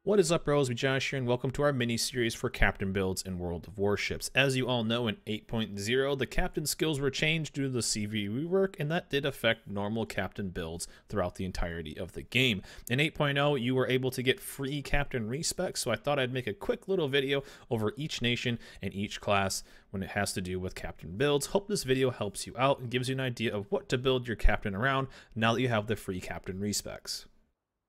What is up, bros? It's Josh here, and welcome to our mini-series for captain builds in World of Warships. As you all know, in 8.0, the captain skills were changed due to the CV rework, and that did affect normal captain builds throughout the entirety of the game. In 8.0, you were able to get free captain respecs, so I thought I'd make a quick little video over each nation and each class when it has to do with captain builds. Hope this video helps you out and gives you an idea of what to build your captain around now that you have the free captain respecs.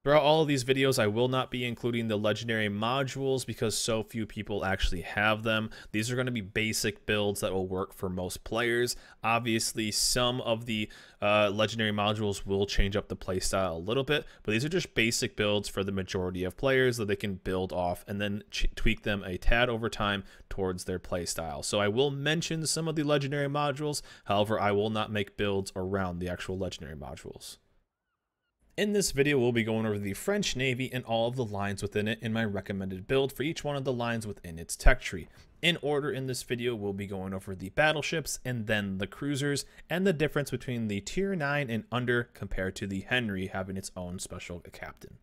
Throughout all of these videos, I will not be including the legendary modules because so few people actually have them. These are going to be basic builds that will work for most players. Obviously, some of the legendary modules will change up the playstyle a little bit, but these are just basic builds for the majority of players that they can build off and then tweak them a tad over time towards their playstyle. So I will mention some of the legendary modules, however, I will not make builds around the actual legendary modules. In this video, we'll be going over the French Navy and all of the lines within it in my recommended build for each one of the lines within its tech tree. In order in this video, we'll be going over the battleships and then the cruisers and the difference between the tier 9 and under compared to the Henry having its own special captain.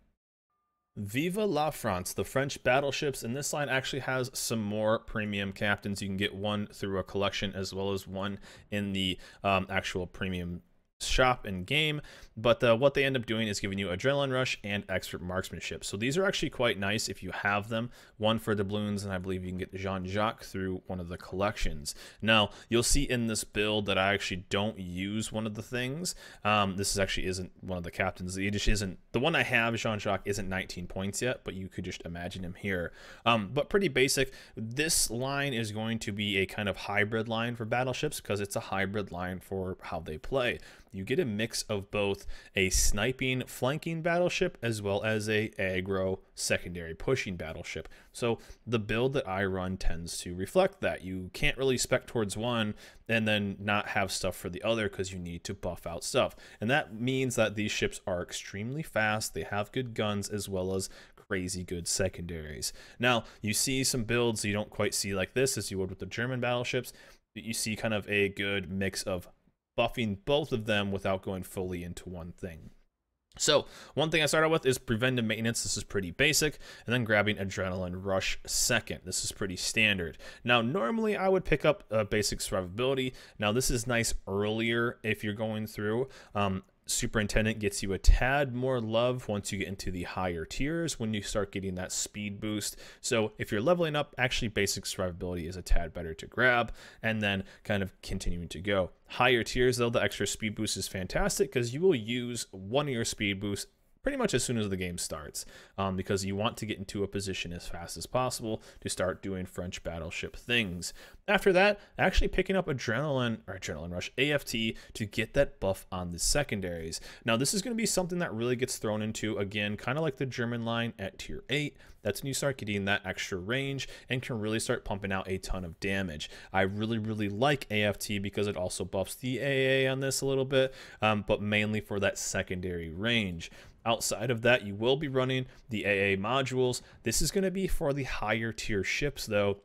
Viva la France, the French battleships, and this line actually has some more premium captains. You can get one through a collection as well as one in the actual premium shop and game, but what they end up doing is giving you adrenaline rush and expert marksmanship. So these are actually quite nice if you have them. One for doubloons, and I believe you can get Jean-Jacques through one of the collections. Now you'll see in this build that I actually don't use one of the things. This actually isn't one of the captains. It just isn't the one I have. Jean-Jacques isn't 19 points yet, but you could just imagine him here. But pretty basic. This line is going to be a kind of hybrid line for battleships because it's a hybrid line for how they play. You get a mix of both a sniping flanking battleship as well as a aggro secondary pushing battleship. So the build that I run tends to reflect that. You can't really spec towards one and then not have stuff for the other because you need to buff out stuff. And that means that these ships are extremely fast. They have good guns as well as crazy good secondaries. Now you see some builds you don't quite see like this as you would with the German battleships. You see kind of a good mix of buffing both of them without going fully into one thing. So one thing I started with is preventive maintenance. This is pretty basic, and then grabbing adrenaline rush second. This is pretty standard. Now normally I would pick up basic survivability. Now this is nice earlier if you're going through. Superintendent gets you a tad more love once you get into the higher tiers when you start getting that speed boost. So if you're leveling up, actually basic survivability is a tad better to grab and then kind of continuing to go. Higher tiers though, the extra speed boost is fantastic because you will use one of your speed boosts pretty much as soon as the game starts, because you want to get into a position as fast as possible to start doing French battleship things. After that, actually picking up adrenaline rush AFT to get that buff on the secondaries. Now this is going to be something that really gets thrown into, again, kind of like the German line at tier 8. That's when you start getting that extra range and can really start pumping out a ton of damage. I really like AFT because it also buffs the AA on this a little bit, but mainly for that secondary range. Outside of that, you will be running the AA modules. This is going to be for the higher tier ships though.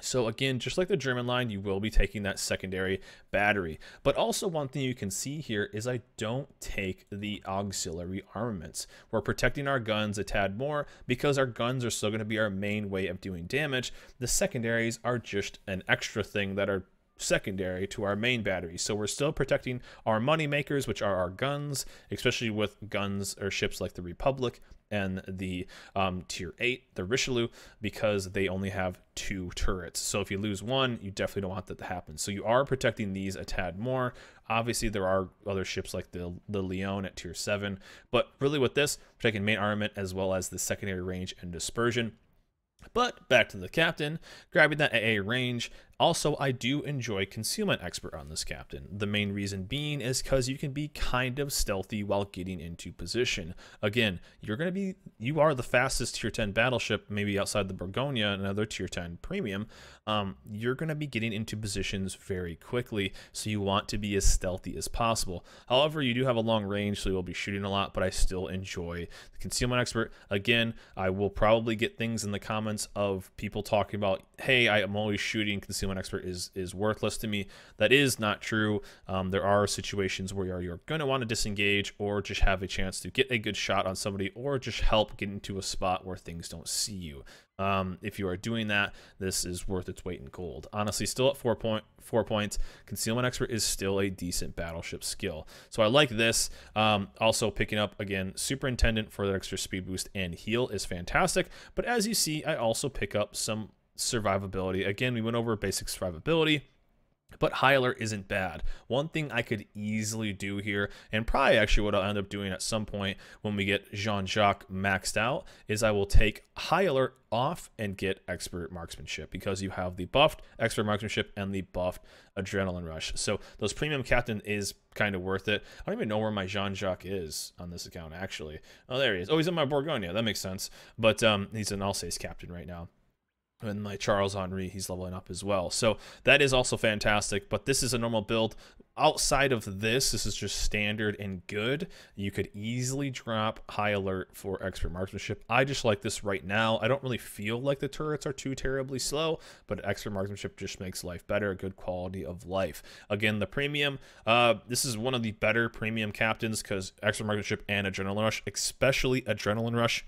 So again, just like the German line, you will be taking that secondary battery. But also one thing you can see here is I don't take the auxiliary armaments. We're protecting our guns a tad more because our guns are still going to be our main way of doing damage. The secondaries are just an extra thing that are secondary to our main battery. So we're still protecting our money makers, which are our guns, especially with guns or ships like the Republic and the tier 8, the Richelieu, because they only have 2 turrets. So if you lose one, you definitely don't want that to happen. So you are protecting these a tad more. Obviously there are other ships like the Leon at tier 7, but really with this, protecting main armament as well as the secondary range and dispersion. But back to the captain, grabbing that AA range. Also, I do enjoy Concealment Expert on this captain. The main reason being is because you can be kind of stealthy while getting into position. Again, you are the fastest tier 10 battleship, maybe outside the Bourgogne, another tier 10 premium. You're going to be getting into positions very quickly, so you want to be as stealthy as possible. However, you do have a long range, so you'll be shooting a lot, but I still enjoy the Concealment Expert. Again, I will probably get things in the comments of people talking about, hey, I am always shooting Concealment concealment expert is worthless to me. That is not true. There are situations where you're going to want to disengage or just have a chance to get a good shot on somebody or just help get into a spot where things don't see you. If you are doing that, this is worth its weight in gold. Honestly, still at 4 points, concealment expert is still a decent battleship skill. So I like this. Also picking up, again, superintendent for that extra speed boost and heal is fantastic. But as you see, I also pick up some survivability. Again, we went over basic survivability, but high alert isn't bad. One thing I could easily do here, and probably actually what I'll end up doing at some point when we get Jean-Jacques maxed out, is I will take high alert off and get expert marksmanship, because you have the buffed expert marksmanship and the buffed adrenaline rush. So those premium captain is kind of worth it. I don't even know where my Jean-Jacques is on this account, actually. Oh, there he is. Oh, he's in my Bourgogne. That makes sense. But he's an Alsace captain right now. And my Charles Henri, he's leveling up as well. So that is also fantastic, but this is a normal build. Outside of this, this is just standard and good. You could easily drop high alert for expert marksmanship. I just like this right now. I don't really feel like the turrets are too terribly slow, but expert marksmanship just makes life better, a good quality of life. Again, the premium, this is one of the better premium captains because expert marksmanship and adrenaline rush, especially adrenaline rush,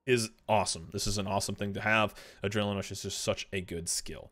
is awesome. This is an awesome thing to have. Adrenaline rush is just such a good skill.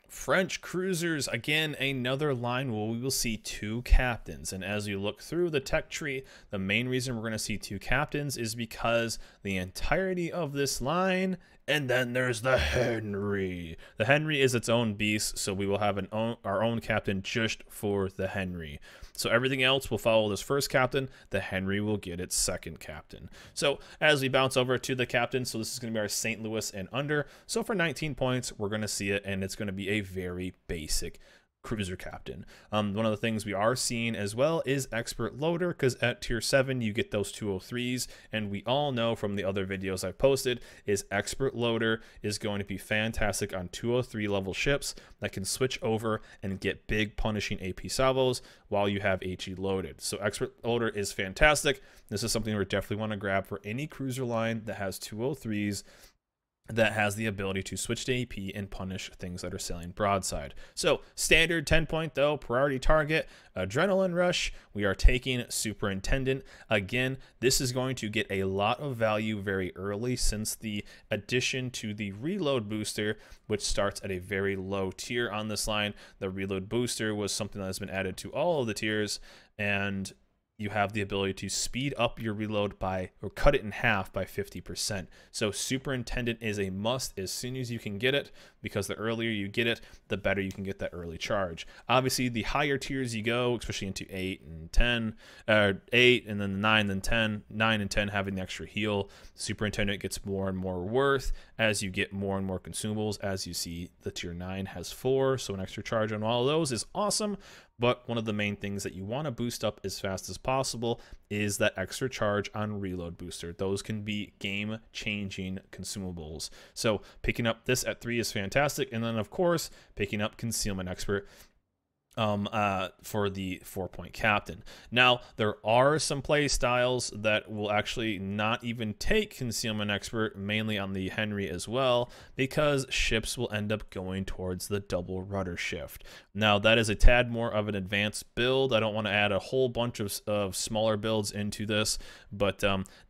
French cruisers, again, another line where we will see 2 captains. And as you look through the tech tree, the main reason we're going to see 2 captains is because the entirety of this line, and then there's the Henry. The Henry is its own beast, so we will have our own captain just for the Henry. So everything else will follow this first captain. The Henry will get its second captain. So as we bounce over to the captain, so this is going to be our St. Louis and under. So for 19 points, we're going to see it, and it's going to be a very basic cruiser captain. One of the things we are seeing as well is expert loader, because at tier 7 you get those 203s, and we all know from the other videos I've posted is expert loader is going to be fantastic on 203 level ships that can switch over and get big punishing AP salvos while you have HE loaded. So expert loader is fantastic. This is something we definitely want to grab for any cruiser line that has 203s that has the ability to switch to AP and punish things that are sailing broadside. So standard 10 point though, priority target, adrenaline rush, we are taking superintendent. Again, this is going to get a lot of value very early since the addition to the reload booster, which starts at a very low tier on this line. The reload booster was something that has been added to all of the tiers, and you have the ability to speed up your reload by, or cut it in half by 50%. So superintendent is a must as soon as you can get it, because the earlier you get it, the better you can get that early charge. Obviously, the higher tiers you go, especially into 8 and 10, 8 and then 9, then 10, 9 and 10 having the extra heal, superintendent gets more and more worth as you get more and more consumables. As you see, the tier 9 has 4, so an extra charge on all of those is awesome. But one of the main things that you want to boost up as fast as possible is that extra charge on reload booster. Those can be game-changing consumables. So picking up this at 3 is fantastic. And then, of course, picking up concealment expert for the 4-point captain. Now, there are some play styles that will actually not even take concealment expert, mainly on the Henry as well, because ships will end up going towards the double rudder shift. Now, that is a tad more of an advanced build. I don't want to add a whole bunch of smaller builds into this, but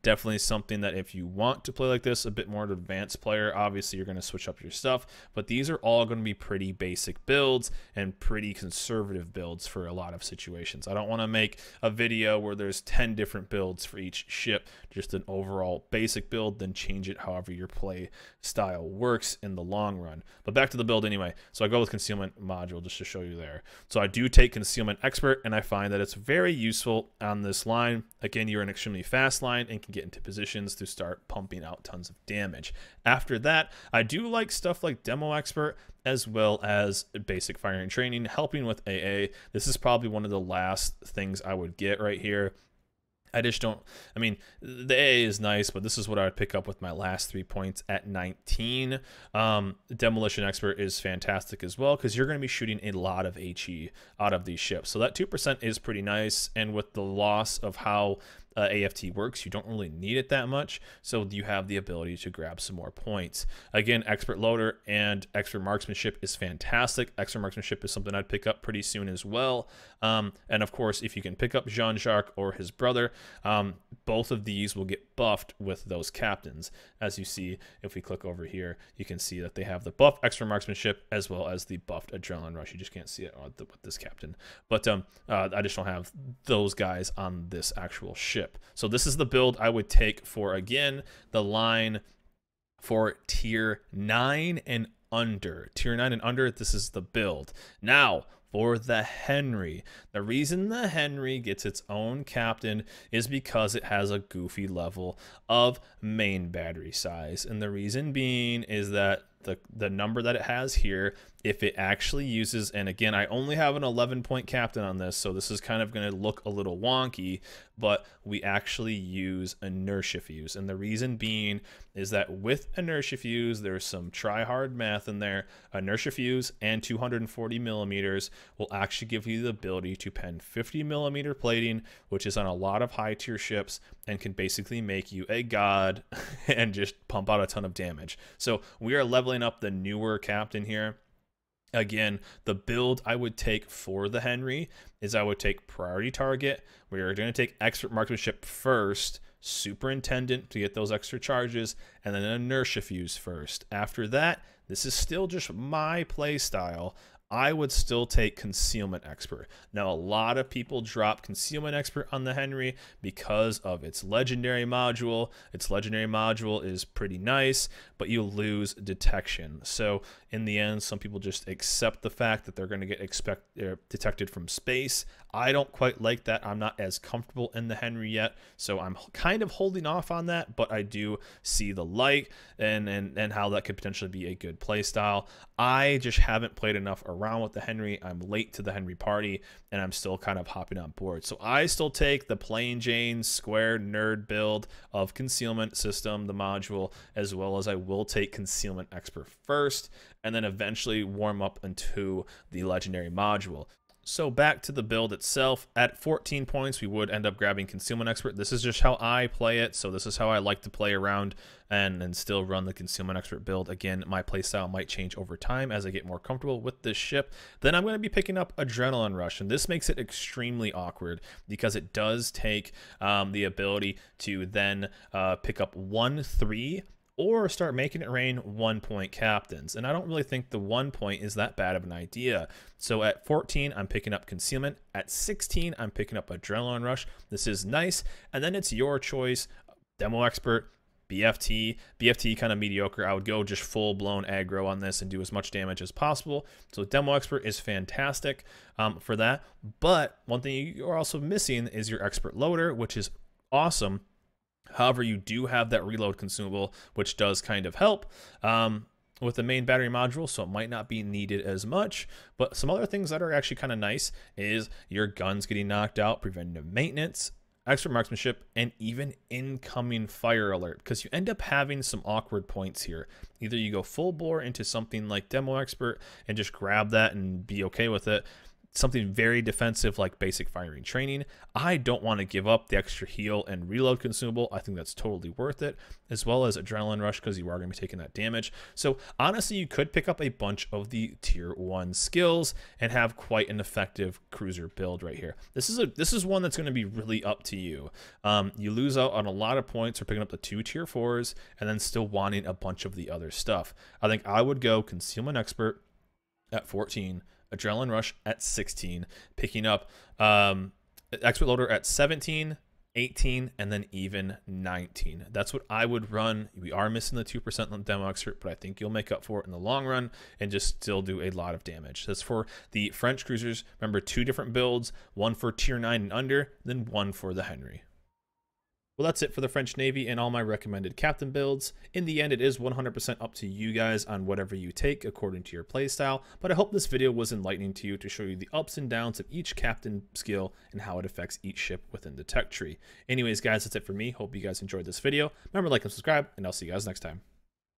definitely something that if you want to play like this, a bit more of an advanced player, obviously you're going to switch up your stuff, but these are all going to be pretty basic builds and pretty conservative builds for a lot of situations. I don't want to make a video where there's 10 different builds for each ship, just an overall basic build, then change it however your play style works in the long run. But back to the build anyway. So I go with concealment module just to show you there. So I do take concealment expert, and I find that it's very useful on this line. Again, you're an extremely fast line and can get into positions to start pumping out tons of damage. After that, I do like stuff like demo expert as well as basic firing training, helping with AA. This is probably one of the last things I would get right here. I just don't, I mean, the AA is nice, but this is what I would pick up with my last 3 points at 19. Demolition expert is fantastic as well, because you're going to be shooting a lot of HE out of these ships. So that 2% is pretty nice. And with the loss of how AFT works. You don't really need it that much, so you have the ability to grab some more points. Again, expert loader and expert marksmanship is fantastic. Expert marksmanship is something I'd pick up pretty soon as well. And of course, if you can pick up Jean-Jacques or his brother, both of these will get buffed with those captains. As you see, if we click over here, you can see that they have the buffed expert marksmanship as well as the buffed adrenaline rush. You just can't see it with this captain, but I just don't have those guys on this actual ship. So this is the build I would take for, again, the line for tier 9 and under. Tier 9 and under, this is the build. Now, for the Henry. The reason the Henry gets its own captain is because it has a goofy level of main battery size. And the reason being is that the number that it has here, if it actually uses, and again, I only have an 11-point captain on this, so this is kind of going to look a little wonky, but we actually use inertia fuse. And the reason being is that with inertia fuse, there's some try-hard math in there. Inertia fuse and 240 millimeters will actually give you the ability to pen 50 millimeter plating, which is on a lot of high tier ships and can basically make you a god and just pump out a ton of damage. So we are leveling up the newer captain here. Again, the build I would take for the Henry is I would take priority target. We are going to take expert marksmanship first, superintendent to get those extra charges, and then inertia fuse first. After that, this is still just my play style. I would still take concealment expert. Now, a lot of people drop concealment expert on the Henry because of its legendary module. Its legendary module is pretty nice, but you lose detection. So in the end, some people just accept the fact that they're going to get detected from space. I don't quite like that. I'm not as comfortable in the Henry yet, so I'm kind of holding off on that, but I do see the light and how that could potentially be a good play style. I just haven't played enough around with the Henry. I'm late to the Henry party, and I'm still kind of hopping on board. So I still take the plain Jane square nerd build of concealment system, the module, as well as I will take concealment expert first, and then eventually warm up into the legendary module. So back to the build itself, at 14 points, we would end up grabbing Concealment Expert. This is just how I play it, so this is how I like to play around and still run the Concealment Expert build. Again, my playstyle might change over time as I get more comfortable with this ship. Then I'm going to be picking up Adrenaline Rush, and this makes it extremely awkward because it does take the ability to then pick up 1-3, or start making it rain 1-point captains. And I don't really think the 1 point is that bad of an idea. So at 14, I'm picking up Concealment. At 16, I'm picking up Adrenaline Rush. This is nice. And then it's your choice. Demo Expert, BFT. BFT kind of mediocre. I would go just full-blown aggro on this and do as much damage as possible. So Demo Expert is fantastic for that. But one thing you're also missing is your Expert Loader, which is awesome. However, you do have that reload consumable, which does kind of help with the main battery module, so it might not be needed as much. But some other things that are actually kind of nice is your guns getting knocked out, preventative maintenance, extra marksmanship, and even incoming fire alert, because you end up having some awkward points here. Either you go full bore into something like Demo Expert and just grab that and be okay with it. Something very defensive like basic firing training. I don't want to give up the extra heal and reload consumable. I think that's totally worth it, as well as Adrenaline Rush because you are going to be taking that damage. So honestly, you could pick up a bunch of the tier 1 skills and have quite an effective cruiser build right here. This is one that's going to be really up to you. You lose out on a lot of points for picking up the 2 tier 4s and then still wanting a bunch of the other stuff. I think I would go Concealment Expert at 14, Adrenaline Rush at 16, picking up Expert Loader at 17, 18, and then even 19. That's what I would run. We are missing the 2% on Demo Expert, but I think you'll make up for it in the long run and just still do a lot of damage. That's for the French cruisers. Remember, 2 different builds, one for tier 9 and under, then one for the Henry. Well, that's it for the French Navy and all my recommended captain builds. In the end, it is 100% up to you guys on whatever you take according to your playstyle, but I hope this video was enlightening to you to show you the ups and downs of each captain skill and how it affects each ship within the tech tree. Anyways, guys, that's it for me. Hope you guys enjoyed this video. Remember to like and subscribe, and I'll see you guys next time.